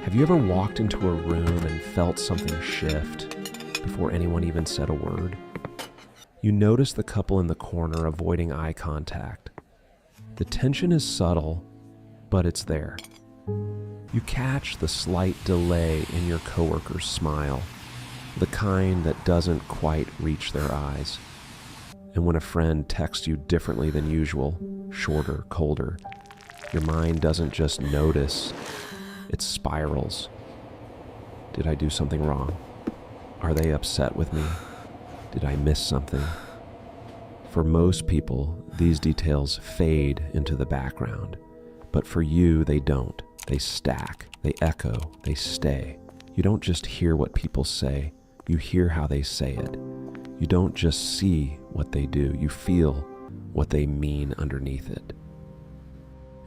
Have you ever walked into a room and felt something shift before anyone even said a word? You notice the couple in the corner avoiding eye contact. The tension is subtle, but it's there. You catch the slight delay in your coworker's smile, the kind that doesn't quite reach their eyes. And when a friend texts you differently than usual, shorter, colder, your mind doesn't just notice, it spirals. Did I do something wrong? Are they upset with me? Did I miss something? For most people, these details fade into the background, but for you, they don't. They stack, they echo, they stay. You don't just hear what people say, you hear how they say it. You don't just see what they do, you feel what they mean underneath it.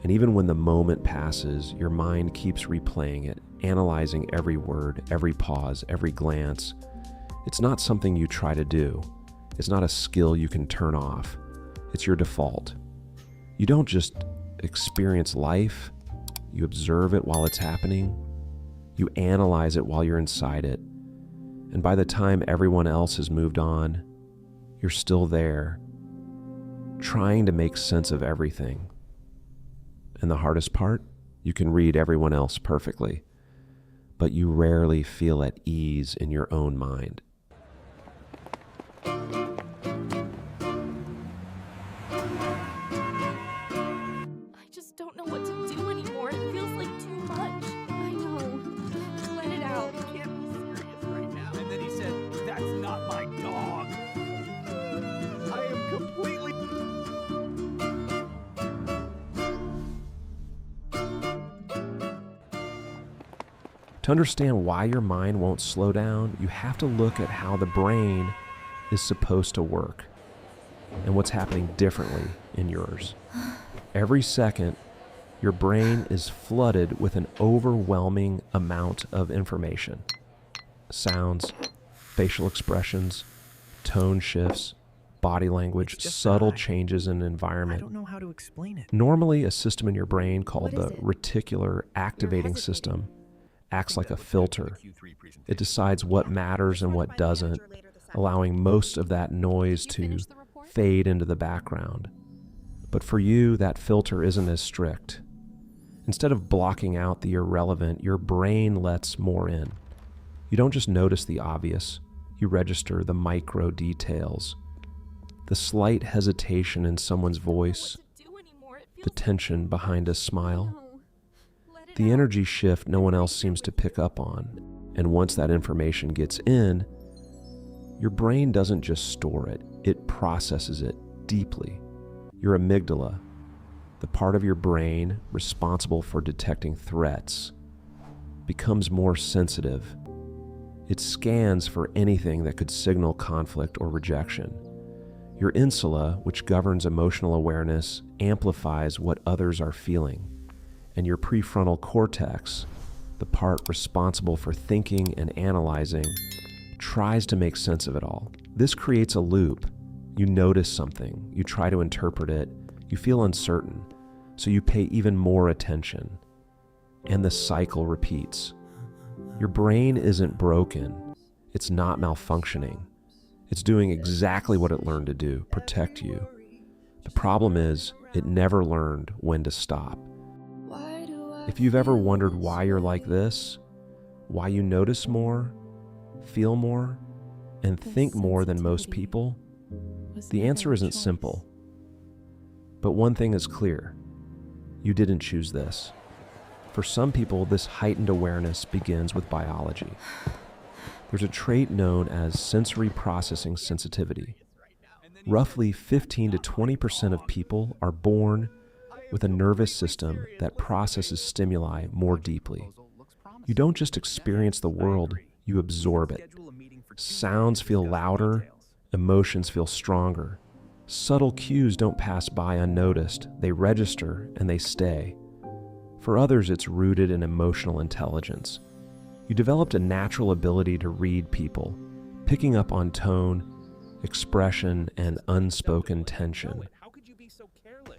And even when the moment passes, your mind keeps replaying it, analyzing every word, every pause, every glance. It's not something you try to do. It's not a skill you can turn off. It's your default. You don't just experience life, you observe it while it's happening. You analyze it while you're inside it. And by the time everyone else has moved on, you're still there, trying to make sense of everything. And the hardest part, you can read everyone else perfectly, but you rarely feel at ease in your own mind. I just don't know what to do anymore. It feels like too much. I know. Let it out. You can't be serious right now. And then he said, "That's not my dog." I am completely... To understand why your mind won't slow down, you have to look at how the brain is supposed to work and what's happening differently in yours. Every second, your brain is flooded with an overwhelming amount of information. Sounds, facial expressions, tone shifts, body language, subtle changes in I environment. don't know how to explain it. Normally, a system in your brain called What the is it? reticular activating system acts like a filter. It decides what matters and what doesn't, allowing most of that noise to fade into the background. But for you, that filter isn't as strict. Instead of blocking out the irrelevant, your brain lets more in. You don't just notice the obvious, you register the micro details. The slight hesitation in someone's voice, the tension behind a smile, the energy shift no one else seems to pick up on. And once that information gets in, your brain doesn't just store it, it processes it deeply. Your amygdala, the part of your brain responsible for detecting threats, becomes more sensitive. It scans for anything that could signal conflict or rejection. Your insula, which governs emotional awareness, amplifies what others are feeling. And your prefrontal cortex, the part responsible for thinking and analyzing, tries to make sense of it all. This creates a loop. You notice something, you try to interpret it, you feel uncertain, so you pay even more attention. And the cycle repeats. Your brain isn't broken, it's not malfunctioning. It's doing exactly what it learned to do, protect you. The problem is, it never learned when to stop. If you've ever wondered why you're like this, why you notice more, feel more, and think more than most people, the answer isn't simple. But one thing is clear, you didn't choose this. For some people, this heightened awareness begins with biology. There's a trait known as sensory processing sensitivity. Roughly 15 to 20% of people are born with a nervous system that processes stimuli more deeply. You don't just experience the world, you absorb it. Sounds feel louder, emotions feel stronger. Subtle cues don't pass by unnoticed, they register and they stay. For others, it's rooted in emotional intelligence. You developed a natural ability to read people, picking up on tone, expression, and unspoken tension.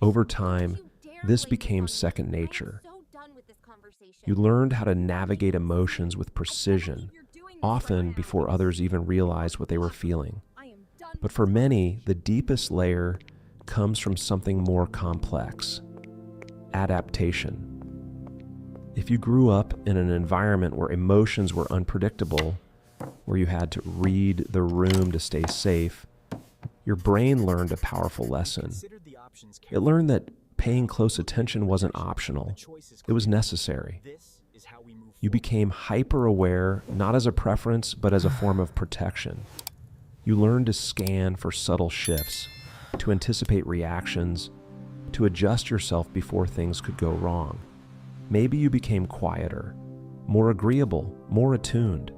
Over time, this became second nature. You learned how to navigate emotions with precision, often before others even realized what they were feeling. But for many, the deepest layer comes from something more complex: adaptation. If you grew up in an environment where emotions were unpredictable, where you had to read the room to stay safe, your brain learned a powerful lesson. It learned that paying close attention wasn't optional, it was necessary. You became hyper-aware, not as a preference, but as a form of protection. You learned to scan for subtle shifts, to anticipate reactions, to adjust yourself before things could go wrong. Maybe you became quieter, more agreeable, more attuned.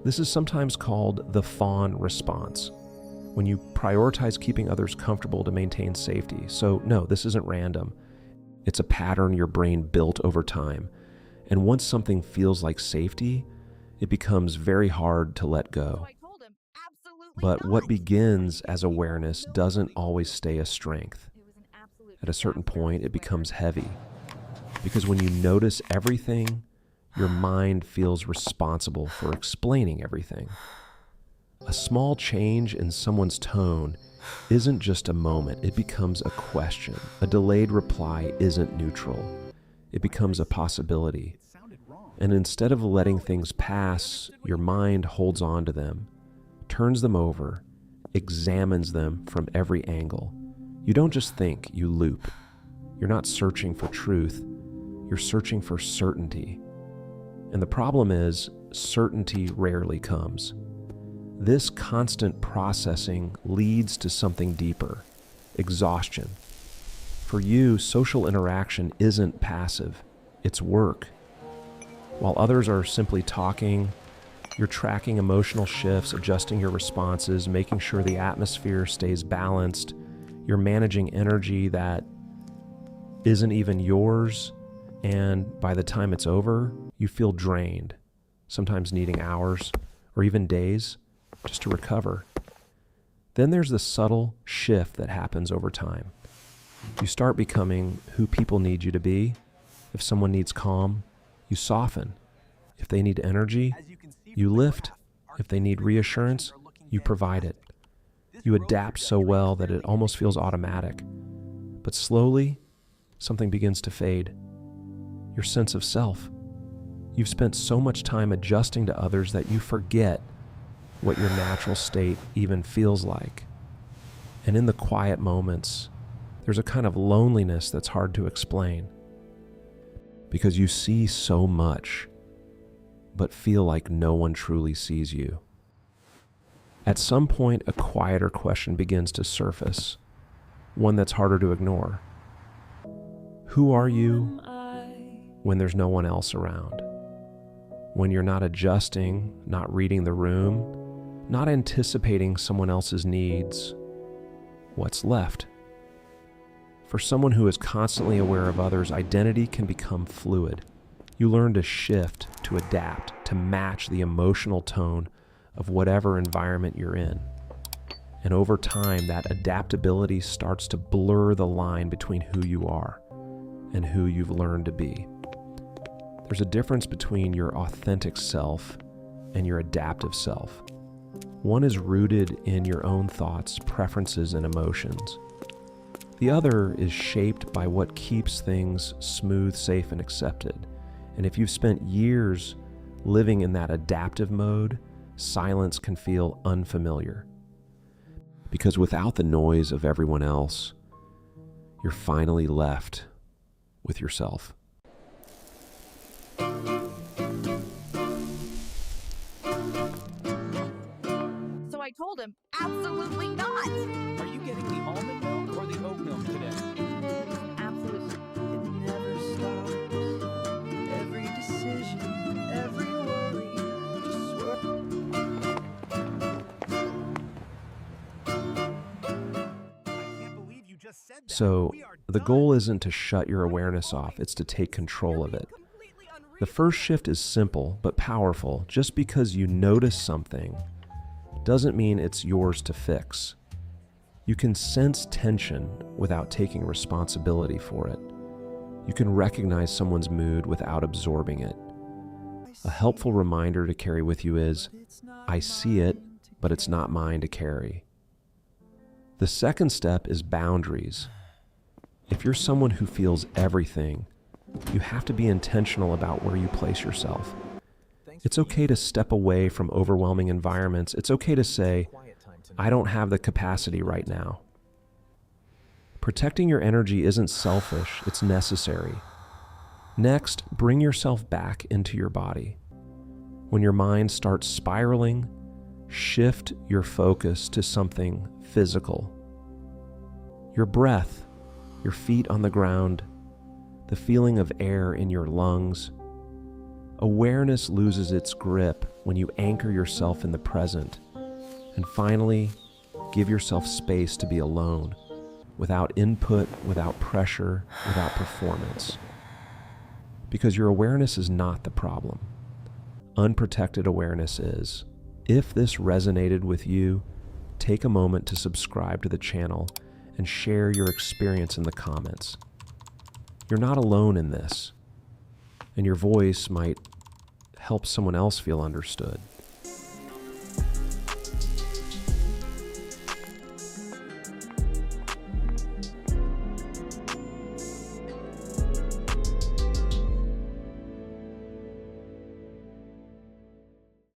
This is sometimes called the fawn response, when you prioritize keeping others comfortable to maintain safety. So no, this isn't random. It's a pattern your brain built over time. And once something feels like safety, it becomes very hard to let go. But what begins as awareness doesn't always stay a strength. At a certain point, it becomes heavy. Because when you notice everything, your mind feels responsible for explaining everything. A small change in someone's tone isn't just a moment, it becomes a question. A delayed reply isn't neutral. It becomes a possibility. And instead of letting things pass, your mind holds on to them, turns them over, examines them from every angle. You don't just think, you loop. You're not searching for truth, you're searching for certainty. And the problem is, certainty rarely comes. This constant processing leads to something deeper: exhaustion. For you, social interaction isn't passive, it's work. While others are simply talking, you're tracking emotional shifts, adjusting your responses, making sure the atmosphere stays balanced. You're managing energy that isn't even yours, and by the time it's over, you feel drained, sometimes needing hours or even days just to recover. Then there's the subtle shift that happens over time. You start becoming who people need you to be. If someone needs calm, you soften. If they need energy, you lift. If they need reassurance, you provide it. You adapt so well that it almost feels automatic. But slowly, something begins to fade. Your sense of self. You've spent so much time adjusting to others that you forget what your natural state even feels like. And in the quiet moments, there's a kind of loneliness that's hard to explain. Because you see so much, but feel like no one truly sees you. At some point, a quieter question begins to surface, one that's harder to ignore. Who are you when there's no one else around? When you're not adjusting, not reading the room, not anticipating someone else's needs, what's left? For someone who is constantly aware of others, identity can become fluid. You learn to shift, to adapt, to match the emotional tone of whatever environment you're in. And over time, that adaptability starts to blur the line between who you are and who you've learned to be. There's a difference between your authentic self and your adaptive self. One is rooted in your own thoughts, preferences, and emotions. The other is shaped by what keeps things smooth, safe, and accepted. And if you've spent years living in that adaptive mode, silence can feel unfamiliar. Because without the noise of everyone else, you're finally left with yourself. So I told him, absolutely not. Are you getting the almond milk or the oat milk today? Absolutely. It never stops. Every decision, every worry, just So the goal isn't to shut your awareness off, it's to take control of it. The first shift is simple but powerful. Just because you notice something doesn't mean it's yours to fix. You can sense tension without taking responsibility for it. You can recognize someone's mood without absorbing it. A helpful reminder to carry with you is, I see it, but it's not mine to carry. The second step is boundaries. If you're someone who feels everything, you have to be intentional about where you place yourself. It's okay to step away from overwhelming environments. It's okay to say, I don't have the capacity right now. Protecting your energy isn't selfish, it's necessary. Next, bring yourself back into your body. When your mind starts spiraling, shift your focus to something physical. Your breath, your feet on the ground, the feeling of air in your lungs. Awareness loses its grip when you anchor yourself in the present. And finally, give yourself space to be alone, without input, without pressure, without performance. Because your awareness is not the problem. Unprotected awareness is. If this resonated with you, take a moment to subscribe to the channel and share your experience in the comments. You're not alone in this, and your voice might help someone else feel understood.